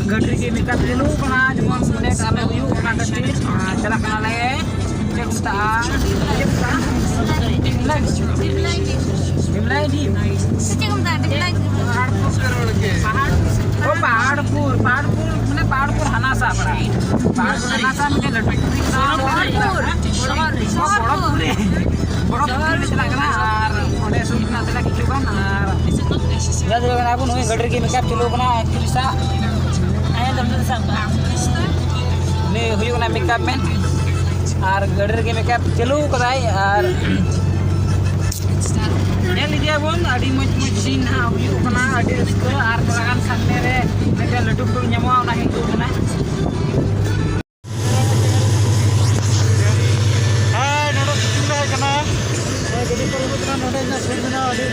गडरी के makeup dulu kena cuma menit ale view kena gede celak kena le cek utaan dimulai di सच्चे कम था दिखला पहाड़पुर मैंने पहाड़पुर हनासा पड़ा पहाड़पुर हनासा मुझे लड्डू बड़ा चला कना और ओडे सुट ना चला किछु kan ya juga kan aku nungguin gडरी के makeup dulu kena Krisa ini huyuk na makeup men और गडरी के मेकअप चलू कदाई और ये लीजिए बोन अड़ी मज सीन ना huyuk कना अड़ी रस्को और थोड़ा सामने रे मेरे लड्डू को ᱧᱟᱢᱚᱜᱼᱟ ᱚᱱᱟ हिंदू कना हाय नोडो कितना है कना गडरी पर उतना नोडे ना सेना अड़ी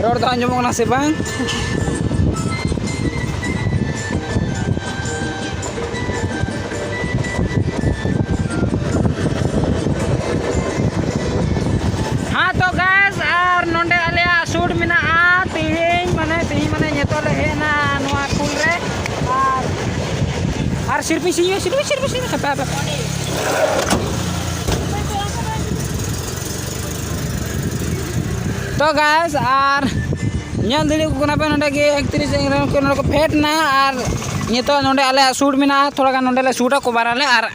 रोड तो anjumong na si bang हाँ तो गैस और नोंडे आलिया शूट मिना तिहिं माने nyetole he na noa कुल रे और सिर्फ apa तो गाइस और ñal dili ko na pa nonde ge actress ko no ko phet na ar nito nonde ale shoot mina thoda gan nonde le shoot ko barale ar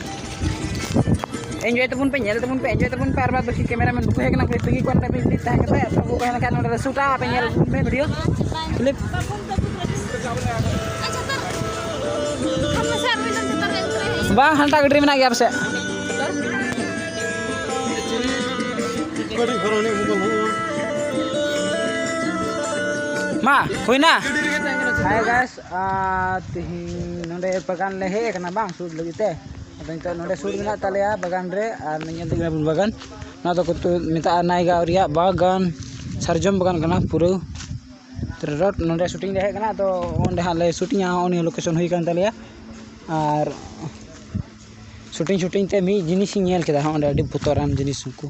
enjoy tabun pe ñel tabun pe enjoy tabun pe ar baad baki cameraman bu ko hek na clip gi ko na pe di ta ka ta ko kana kan nonde le shoot a pe ñel pe video clip bang hanta gdri mina ge apse Ma, huina. Hai guys, tihin nonde bagan le he kana bang shoot lagi te. Abang to nonde shoot mena talea bagan re ar nyel digna bagan. Na to kutu minta naiga auria bagan sarjom bagan kana pura. Terus nonde shooting le he kana to onde hale shooting ya oni location hui kan talea. Ar shooting te mi jinis nyel keda onde adi botoran jinis ku.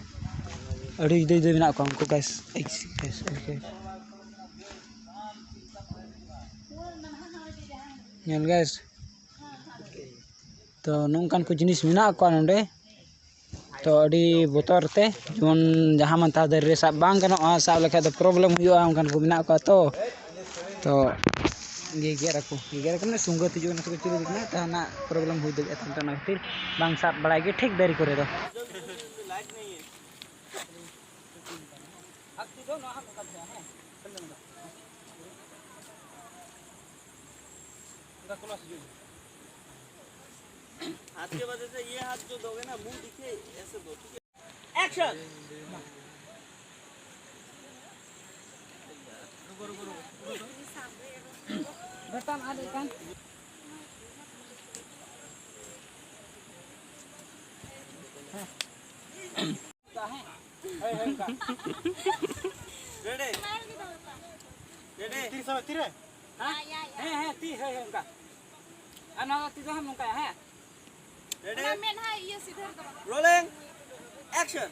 Adi ide mena ko amku guys. Guys, okay. Nyel guys तो नोंकान को जिनिस मिना को नोंडे तो अड़ी बोतर ते zone जहां मन ता दरे सब बांग कनो साब लेखा तो प्रॉब्लम हुआ उनकान को मिना को तो गेगे रखो ने सुंगत जो न चिर दिखना ताना प्रॉब्लम हुई दे तंटा ना फिर बांग साब बड़ाई के ठीक देरी करे दो लाइट नहीं है हक्ति दो ना हम कर है हाथ के वजह से ये हाथ जो दोगे ना मुंह दिखे ऐसे दो ठीक है एक्शन रुको बटन आ देkan रेडी तीर हां है ती है उनका ana tiga ham nungka ya ready men hai ye sidhar karo rolling action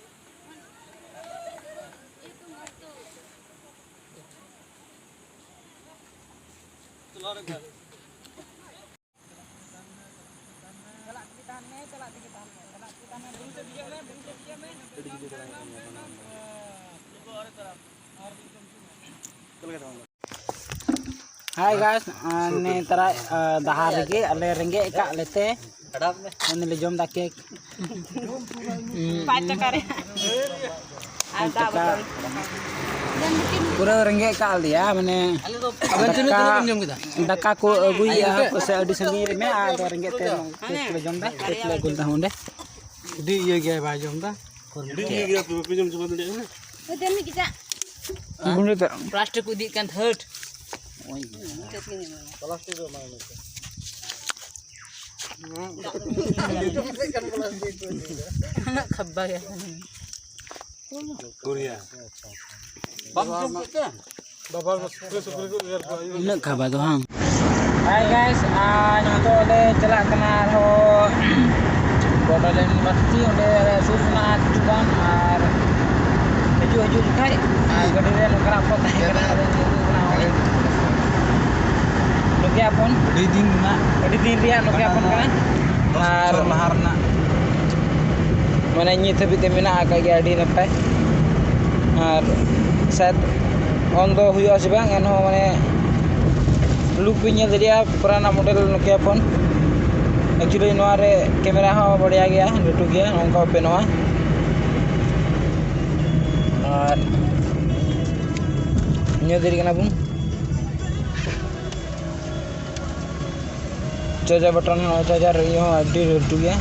चला रे चला kita में दूर से दिया में और तरफ चल के Hai guys, ini tera dahar lagi, ale rengge ka lete, ini le jom da cake. Paca kare. Ada pura rengge ka dia, mane. Daka ko agui ya, se adi sangir me ada rengge te le jom da, le gul da honde. Di ye ge ba jom da. Di ye ge pe jom jom da ne. Udah ni kita. Bunde plastik udi kan hurt. Anak kabar ya. Nak khabar tu hang. Hai guys, nyoto le celak kenal ho. Borderland University onde susna tujuan ar. Haju kai. Gadi re nokra pot hai kana ada itu na hoy. Nokia pon di din na. Di din ria nokia pon kana. Ar maharna. Mana nyi thabi te mena ka ge adi napai. Ar sad on do huyo ase bang enho mane look भी nyel dia पुराना model Nokia phone actually नोआ रे camera हो बढ़िया गया लटू गया नोका पे नोआ और nyel diri kana bun charger button हो चार्जर ये हो अड्डी लटू गया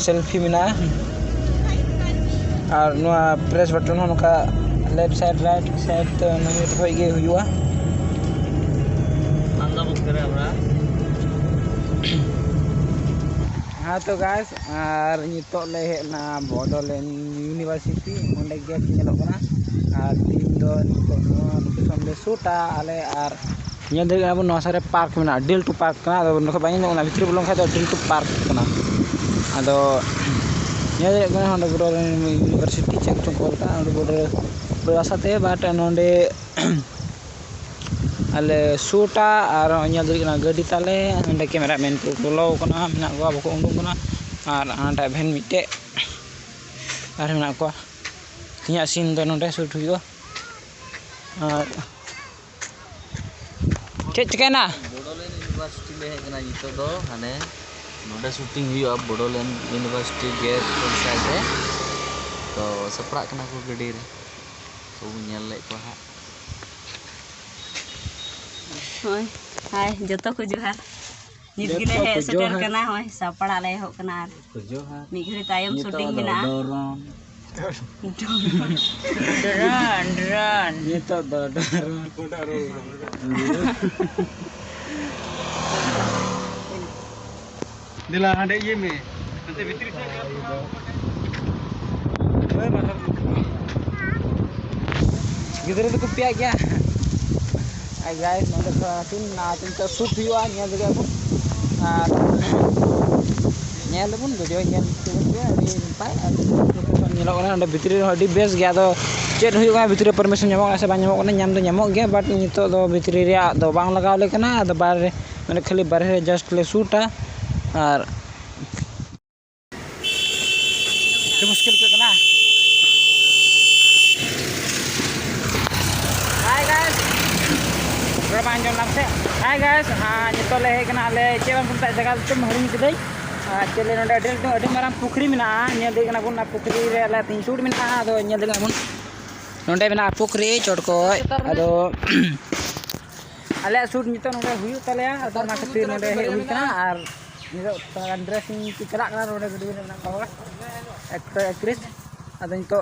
सेल्फी मिना और नोआ प्रेस बटन हो नोका लेफ्ट साइड राइट साइड तो नहीं तो होइगे हुआ आंदा मत करे हमरा हाँ तो गाइस और नितो ले ना बॉर्डरलैंड यूनिवर्सिटी ओंडे गेट ñelok kana और टीम दो नितो लोकेशन ले सूटा आले और ñel deg abun no sare park mena deal to park kana ado no bani na vitri bolong kha do deal to park kana ado ñel deg kana honda borderland university check to kolta ado border berasate bat nonde ale suta ar nyal dari kana gadi tale ande cameraman ko tulo kana mena gua bako undung kana ar anda ben mite ar mena ko tinya sin do nonde shoot huyo ar cek cekena Bodoland university ले है कना नितो दो हाने नोडे shooting हुई अब Bodoland university gate कोन side है तो सपड़ा कना को गडी रे तो nyel ले को हा Hoy, hai joto ko johar. Nit gile he seter kana hoy sapara le ho kana. Johar Mi ghari tayam shooting mina. dorong Dran. itu dorong Dila ada ye me. Nanti fitri saya गिदरे तो कुपिया क्या आई guys नोडे तीन नाच तो shoot हुआ ñel juga pun ñel pun video ñel tuh dia di tempat ñelok kana anda bitri di base gya do chet huyuga bitri permission nyamok ase bang nyamok kana nyam do nyamok ge but nito do bitri ria do bang lagaw le kana ado bare mane khali bare just le shoota ar itu muskil ke kana Hai guys, bermain jam lamse. Hai guys, nito le kena le ceban pun tak jaga tu haring kedai. Cele nonde adil tu adi maram pukri mina, nyel de kena pun na pukri re la tin shoot mina ado nyel de pun. Nonde mina pukri chot ko ado ale shoot nito nonde huyu tale ya ado na khatir nonde he huyu kana ar nito tan dressing ki kelak kana nonde gede na kawa. Actress ado nito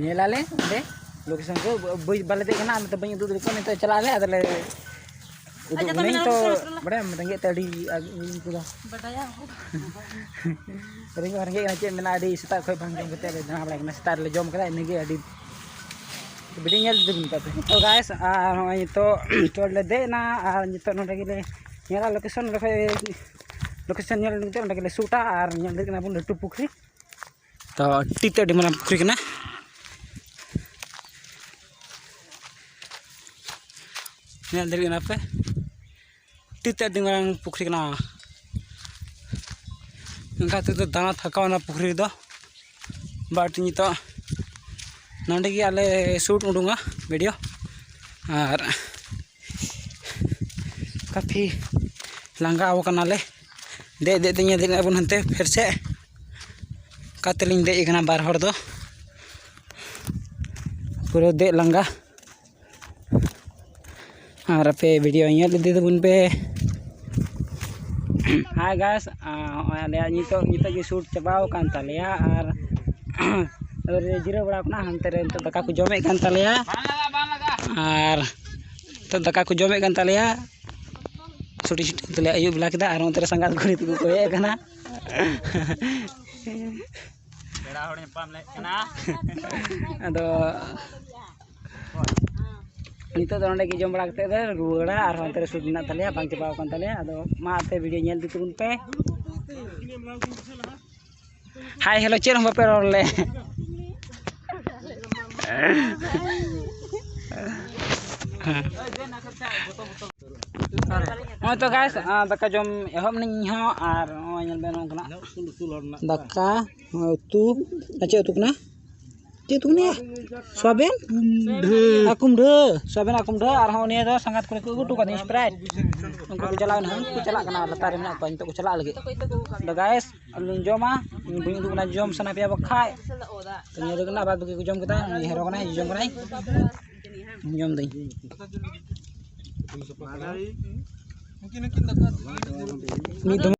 nyelale de location को बले दे कना मतलब बई दूध को तो चला ले अदले नहीं तो बड़े रंगे तड़ी इनको दा Badaya. रंगे रंगे ना चे मेना adi सेता खय भांग जम कते ना बला ना सेता ले जम कदा इनगे adi वीडियो नेल दे बिनता तो गाइस होय तो ले दे ना आर नितो नोडे गेले नेला लोकेशन रखे लोकेशन नेल नितो नोडे गेले सूटा आर नेल दे कना बुन लटू पुखरी तो टीते डी मना पुखरी कना Nyel dari kenapa? Tidak dengan pukri kena. Enggak tu dana thakaw na pukri do. But ni to nande ki ale shoot udunga video. और काफ़ी लंगा होकना ले दे दे ते दिन अब हनते फिर से कातलिंग दे इकना बार हर दो पूरा दे लंगा और पे वीडियो ये ले दे बुन पे हाय गाइस आले नितो नितो की शूट चबाव कान तालेया और जिरो बड़ा अपना हनते रे तो दका को जमे कान तालेया और तो दका को जमे कान तालेया shooting tale ayub bela kita ar onte sangat kuri tu ko e kana बेड़ा होड़ पam ले kana ado nito do onde ki jom bala kate de ruara ar onte shoot mena tale bang chaba kan tale ado ma ate video nyel ditun pe hai hello chen bape ror le तो guys दाका जम एहब नहीं हो और nyel be nong kana daka utu ace utu kana ce utu ne soben akum de soben akum de ar ho ne do sangat kure ku utu kan sprite ungku ku jalan han ku chalak kana latar mena ko untuk ku chalak lagi do guys alun joma bunyi tu kana jom sana pia bakai tanya kana bad bagi ku jom kita hero kana jom kana jom dei mungkin